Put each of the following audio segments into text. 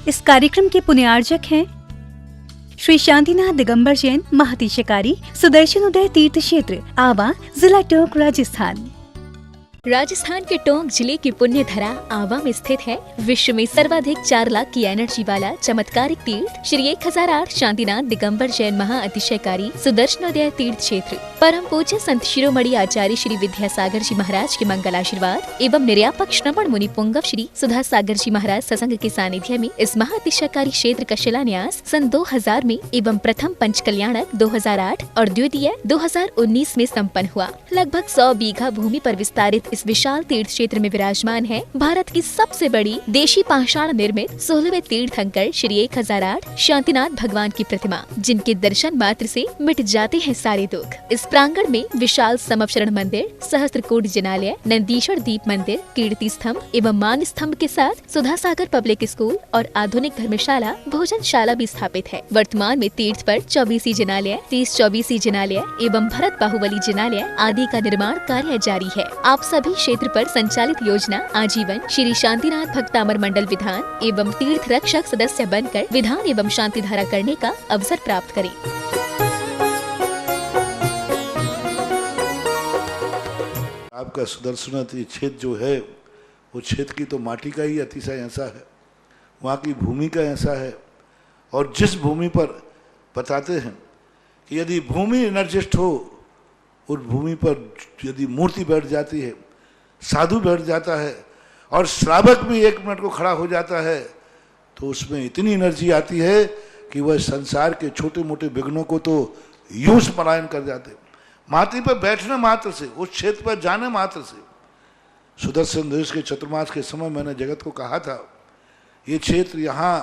इस कार्यक्रम के पुण्यार्जक हैं श्री शांतिनाथ दिगंबर जैन महातिशकारी सुदर्शन उदय तीर्थ क्षेत्र आवा, जिला टोंक, राजस्थान। राजस्थान के टोंक जिले की पुण्य धरा आवा में स्थित है विश्व में सर्वाधिक 4 लाख की एनर्जी वाला चमत्कारिक तीर्थ श्री 1008 शांतिनाथ दिगंबर जैन महाअतिशयकारी सुदर्शनोदय तीर्थ क्षेत्र। परम पूज्य संत शिरोमणि आचार्य श्री विद्यासागर जी महाराज के मंगल आशीर्वाद एवं निर्यापक श्रवण मुनि पुंगव श्री सुधा सागर जी महाराज सत्संग के सानिध्य में इस महाअतिशयकारी क्षेत्र का शिलान्यास सन 2000 में एवं प्रथम पंच कल्याणक 2008 और द्वितीय 2019 में संपन्न हुआ। लगभग 100 बीघा भूमि पर विस्तारित इस विशाल तीर्थ क्षेत्र में विराजमान है भारत की सबसे बड़ी देशी पाषाण निर्मित 16वें तीर्थंकर श्री 1008 शांतिनाथ भगवान की प्रतिमा, जिनके दर्शन मात्र से मिट जाते हैं सारे दुख। इस प्रांगण में विशाल समवशरण मंदिर, सहस्त्रकूट जिनालय, नंदीश्वर दीप मंदिर, कीर्ति स्तंभ एवं मान स्तंभ के साथ सुधा सागर पब्लिक स्कूल और आधुनिक धर्मशाला, भोजनशाला भी स्थापित है। वर्तमान में तीर्थ पर 24 जिनालय, 30-24 जिनालय एवं भरत बाहुबली जिनालय आदि का निर्माण कार्य जारी है। आप सभी क्षेत्र पर संचालित योजना आजीवन श्री शांतिनाथ भक्तामर मंडल विधान एवं तीर्थ रक्षक सदस्य बनकर विधान एवं शांति धारा करने का अवसर प्राप्त करें। आपका सुदर्शन क्षेत्र जो है वो क्षेत्र की तो माटी का ही अतिशय ऐसा है, वहाँ की भूमि का ऐसा है। और जिस भूमि पर बताते हैं कि यदि भूमि एनर्जिस्ट हो, उस भूमि पर यदि मूर्ति बैठ जाती है, साधु बैठ जाता है और श्रावक भी 1 मिनट को खड़ा हो जाता है, तो उसमें इतनी एनर्जी आती है कि वह संसार के छोटे मोटे विघ्नों को तो यूं पलायन कर जाते। माटी पर बैठने मात्र से, उस क्षेत्र पर जाने मात्र से, सुदर्शन देश के चतुर्मास के समय मैंने जगत को कहा था, ये क्षेत्र यहाँ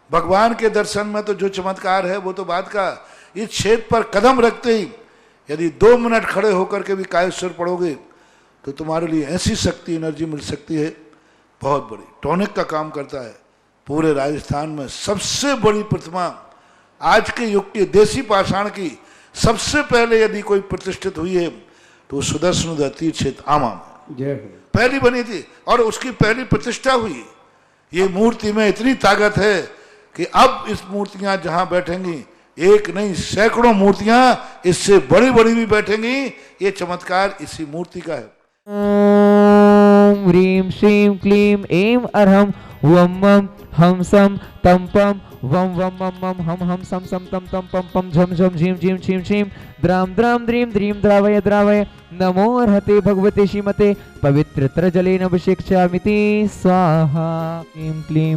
भगवान के दर्शन में तो जो चमत्कार है वो तो बात का, इस क्षेत्र पर कदम रखते ही यदि 2 मिनट खड़े होकर के भी कायेश्वर पढ़ोगे तो तुम्हारे लिए ऐसी शक्ति एनर्जी मिल सकती है बहुत बड़ी। टॉनिक का काम करता है। पूरे राजस्थान में सबसे बड़ी प्रतिमा आज के युग की देसी पाषाण की सबसे पहले यदि कोई प्रतिष्ठित हुई है तो सुदर्शन तीर्थ क्षेत्र आमा में पहली बनी थी और उसकी पहली प्रतिष्ठा हुई। ये मूर्ति में इतनी ताकत है कि अब इस मूर्तियां जहां बैठेंगी, एक नहीं सैकड़ों मूर्तियां इससे बड़ी बड़ी भी बैठेंगी। ये चमत्कार इसी मूर्ति का है। ओम ह्रीं श्रीं क्लीं ऐं अर्हं वं मं हम सम तम पम वम वम मम मम हम हम सम सम तम तम पम पम झम झम झीं झीं छीं छीं द्राम द्राम द्रीं द्रीं द्रावय द्रावय नमो अर्हते भगवते श्रीमते पवित्रतर जलेन अभिषेक्ष्यामिति स्वाहा। क्लीं क्लीं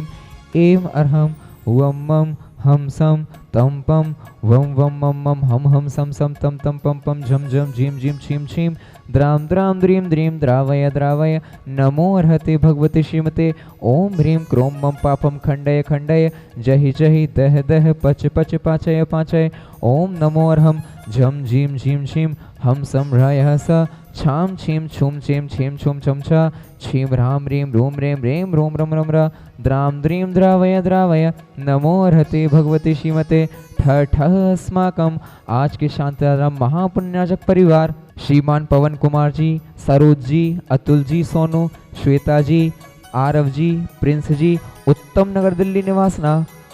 ऐं अर्हं वं मं हम सम तम पम वम वम मम मम हम सम सम तम तम पम पम झम झम झीं झीं छीं छीं द्राम द्राम द्रीं द्रीं द्रावय द्रावय नमो अर्हते भगवते श्रीमते ओम ह्रीं क्रोम मम पापम खंडय खंडय जहि जहि दह दह पच पच पाचय पाचय ओम नमो अर्हं झम झीं झीं छीं हम सम ह्रयः स छाम छीम छुम छीम छीम छुम छम छा छीम ह्राम ह्रीं रूम रेम रेम रोम रम रम र द्राम द्रीं द्रावय द्रावय नमो अर्हते भगवते श्रीमते ठ ठ अस्माकम आज के शांतिधाम महापुण्याजक परिवार श्रीमान पवन कुमार जी, सरोज जी, अतुल जी, सोनू, श्वेता जी, आरव जी, प्रिंस जी, उत्तम नगर दिल्ली निवासना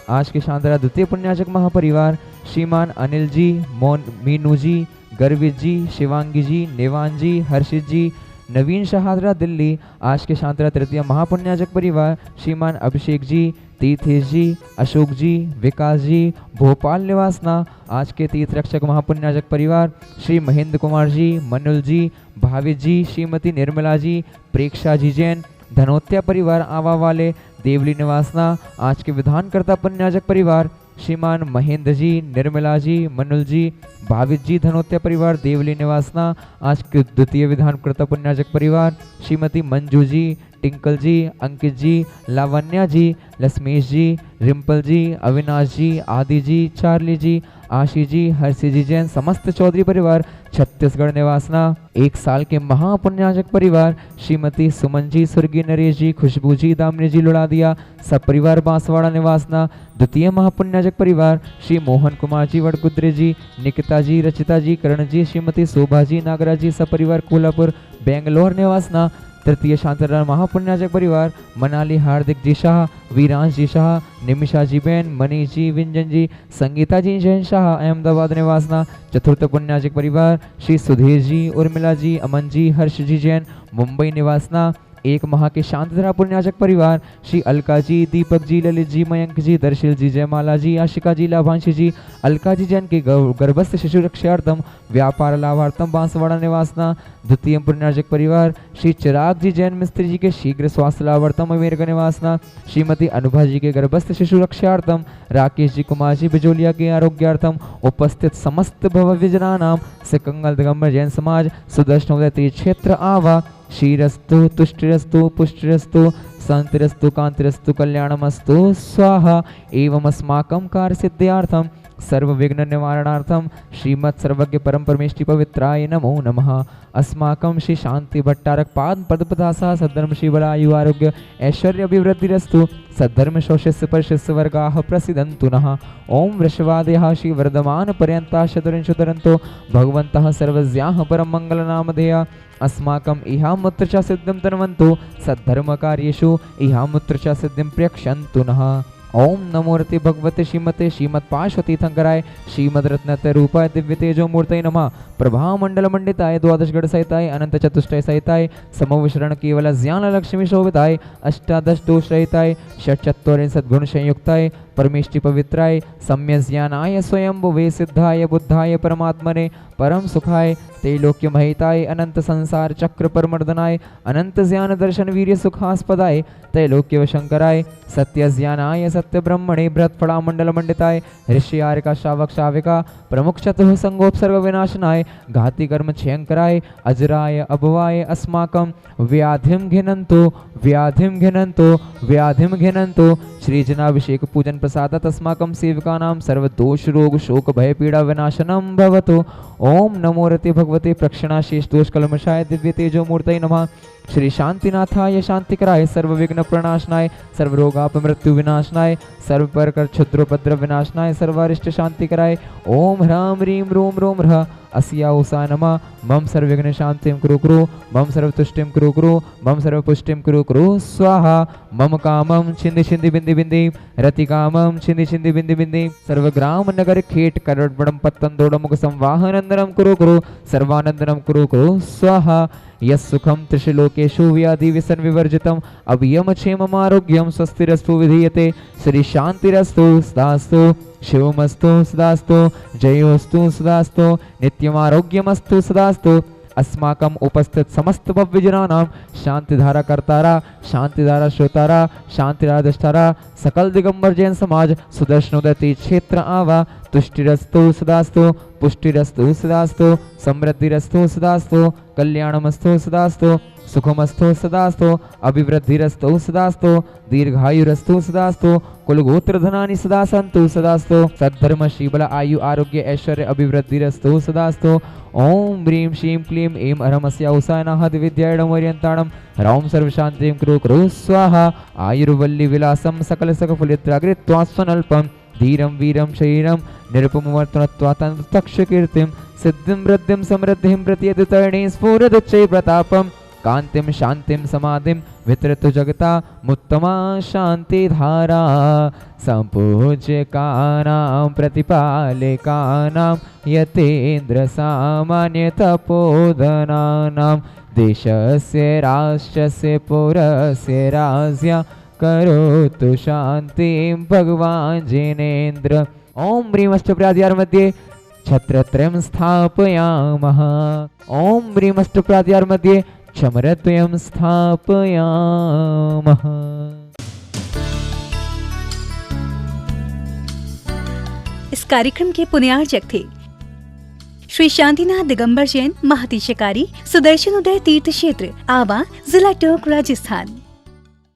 आज के शानदार द्वितीय पुण्याजक महापरिवार श्रीमान अनिल जी, मीनू जी, गर्वित जी, शिवांगी जी, निवान जी, हर्षित जी, नवीन शहादरा दिल्ली आज के शानदार तृतीय महापुण्याजक परिवार श्रीमान अभिषेक जी, तीर्थेश जी, अशोक जी, विकास जी, भोपाल निवासना आज के तीर्थ रक्षक महापुण्याजक परिवार श्री महेंद्र कुमार जी, मनुल जी, भावित जी, श्रीमती निर्मला जी, प्रेक्षा जी जैन, धनोत्या परिवार आवा वाले देवली निवासना आज के विधानकर्ता पुण्याजक परिवार श्रीमान महेंद्र जी, निर्मला जी, मनुल जी, भावित जी, धनोत्या परिवार देवली निवासना आज के द्वितीय विधानकर्ता पुण्याजक परिवार श्रीमती मंजू जी, टिंकल जी, अंकित जी, लावण्या जी, लक्ष्मीश जी, रिम्पल जी, अविनाश जी, आदि जी, चार्ली जी, आशीष जी, हर्षि जी जैन, समस्त चौधरी परिवार छत्तीसगढ़ निवासना 1 साल के महापुण्याजक परिवार श्रीमती सुमन जी, स्वर्गीय नरेश जी, खुशबू जी, दामनी जी, लुड़ादिया सब परिवार बांसवाड़ा निवासना द्वितीय महापुण्याजक परिवार श्री मोहन कुमार जी, वड़कुद्रे जी, निकिता जी, रचिता जी, करण जी, श्रीमती शोभा जी, नागराज जी सब परिवार कोल्हापुर बेंगलोर निवासना तृतीय शांतिलाल महापुण्याजक परिवार मनाली हार्दिक जी शाह, वीरांश जी शाह, निमिषा जी बेन, मनीष जी, विंजन जी, संगीता जी जैन शाह अहमदाबाद निवासना। चतुर्थ पुण्याजक परिवार श्री सुधीर जी, उर्मिला जी, अमन जी, हर्ष जी जैन मुंबई निवासना। एक माह के शांतिधारा पुण्याजक परिवार श्री अलका जी, दीपक जी, ललित जी, मयंक जी, दर्शिल जी, जयमाला जी, आशिका जी, लाभांशी जी, अलका जी जैन के गर्भस्थ शिशु रक्षार्थम व्यापार लाभार्थम बांसवाड़ा निवासना। द्वितीय पुण्याजक परिवार श्री चिराग जी जैन मिस्त्री जी के शीघ्र स्वास्थ्य लाभार्थम अमेरिका निवासना। श्रीमती अनुभा जी के गर्भस्थ शिशु रक्षार्थम, राकेश जी, कुमार जी बिजोलिया के आरोग्यार्थम। उपस्थित समस्त भव्य जनानाम सिकंगल दिगंबर जैन समाज सुदर्शन उदय तीर्थ क्षेत्र आवा श्रीरस्तु तुष्टिरस्तु पुष्टिरस्तु शांतिरस्तु कांतिरस्तु कल्याणमस्तु स्वाहा। एवं अस्माकं कार्य सिद्ध्यार्थम सर्व विघ्न निवारणार्थम श्रीमत् सर्वज्ञ परम परमेष्टि पवित्राय नमो नमः। अस्माकं श्री शांति भट्टारक पाद पदपदासा सद्धर्म श्री बलायु आरोग्य ऐश्वर्य अभिवृद्धिरस्तु सद्धर्म शोषस्य परशिष्य वर्गाः प्रसिदन्तु नः। ओम वृषवादयः श्री वर्धमान पर्यन्ताः चतुरिंशुतरन्तो भगवन्तः सर्वज्ञाः परम मंगलनामधेया। अस्माकं इहामुत्र च सिद्धिं तन्वन्तु सद्धर्म कार्येषु इहामुत्र च सिद्धिं प्रेक्षन्तु नः। ओम नमोरति भगवते श्रीमते श्रीमत्पार्श्वती थंकराय श्रीमद रत्नते रूपाय दिव्य तेजो मूर्तये नमः। प्रभा मंडल मंडिताय द्वादश गण सहिताय अनंत चतुष्टय सहिताय समविशरण केवल ज्ञान लक्ष्मी शोभिताय अष्टादश दोष रहिताय षट्चत्वारिंशत् सद्गुण संयुक्ताय परमेष्टि पवित्राय सम्य ज्ञानाय स्वयंभुवे सिद्धाय बुद्धाय परमात्मने परम सुखाय त्रैलोक्य महिताय अनंत संसार चक्र परमर्दनाय अनंत ज्ञान दर्शन वीर्य सुखास्पदाय त्रैलोक्य शंकराय सत्य ज्ञानाय सत्य ब्रह्मणे बृहत्फला मंडल मंडिताय ऋषि आर्यका श्रावक श्राविका प्रमुख चतुः संगोपसर्ग विनाशनाय घाति कर्म क्षयंकराय अजराय अभवाय अस्माकं व्याधिम घिनंतो व्याधिम घिनंतो व्याधिम घिनंतो श्री जनाभिषेक पूजन प्रसादत अस्माकं सेवकानां सर्व दोष रोग शोक भय पीड़ा विनाशनम भवतु। ओम नमो रते भगवते प्रक्षणाशेष दोष कलमशाय दिव्य तेजो मूर्तये नमः। श्री शांतिनाथाय शांतिकराय सर्व विघ्न प्रणाशनाय सर्व रोगापमृत्यु विनाशनाय सर्व परकर क्षुद्रोपद्र विनाशनाय सर्वारिष्ट शांतिकराय ओम ह्रां ह्रीं रूं रों ह्रः अस्या उषा नमः। मम सर्वविघ्न शांतिं कुरु कुरु मम सर्वतुष्टिं कुरु कुरु मम सर्वपुष्टिं कुरु कुरु स्वाहा। मम कामं छिंदि छिंदि बिंदि बिंदि रति कामं छिंदि छिंदि बिंदि बिंदि सर्वग्राम नगर खेट करडबडम पत्तन दोडमुख संवाहनंदनम कुरु कुरु सर्वानंदनम कुरु कुरु स्वाहा। यस्सुखं त्रिशलोकेषु व्याधि व्यसन विवर्जितम् अभियम क्षेमम् आरोग्यं स्वस्तिरस्तु विधीयते। श्री शांतिरस्तु सदास्तु शिवमस्तु सदास्तु जयोस्तु सदास्तु नित्यमारोग्यमस्तु सदास्तु। अस्माकं उपस्थित समस्त भव्यजनानां शांतिधारा कर्तारा शांतिधारा श्रोतारा शांतिधारा दृष्टारा सकल दिगंबर जैन समाज सुदर्शनोदय तीर्थ क्षेत्र आवा तुष्टिरस्तु सदास्तु पुष्टिरस्तु सदास्तु समृद्धिरस्तु सदास्तु कल्याणमस्तु सदास्तु सुखमस्तु सदास्तु अभिवृद्धिरस्तु सदास्तु दीर्घायुरस्तु सदास्तु कुलगोत्र धनानि सदा सन्तु सदास्तु सद्धर्म श्रीबल आयु आरोग्य ऐश्वर्य अभिवृद्धिरस्तु सदास्तु। ओम ह्रीं श्रीं क्लीं ऐं अरमस्या उषायनाहद विद्यायणमर्यन्ताणं ह्रौं सर्वशान्तिं कुरु कुरु स्वाहा। आयुर्वल्ली विलासं सकल सकफलित्राग्रित्वा स्वनल्पं धीरं वीरं शरीरं निरुपमवर्तनत्वा तक्षकीर्तिं सिद्धिं वृद्धिं समृद्धिं प्रत्यदुतरणे स्फुरदुच्चै प्रतापं कांतिं शांतिं समाधिं वितरतु जगता मुत्तमा शांतिधारा। संपूज्यकानां प्रतिपालकानां यतेन्द्र सामान्य तपोधनानां देशस्य राष्ट्रस्य पौरस्य राज्ञा करोतु शांतिं भगवान् जिनेन्द्र। ओम ह्रीं अष्टप्राद्यार मध्ये छत्रत्रयं स्थापयामः। ओम ह्रीं अष्टप्राद्यार मध्ये क्षमरद्वयं स्थापयामः। इस कार्यक्रम के पुण्यार्चक थे श्री शांतिनाथ दिगंबर जैन महातिशकारी सुदर्शन उदय तीर्थ क्षेत्र आवा जिला टोंक राजस्थान।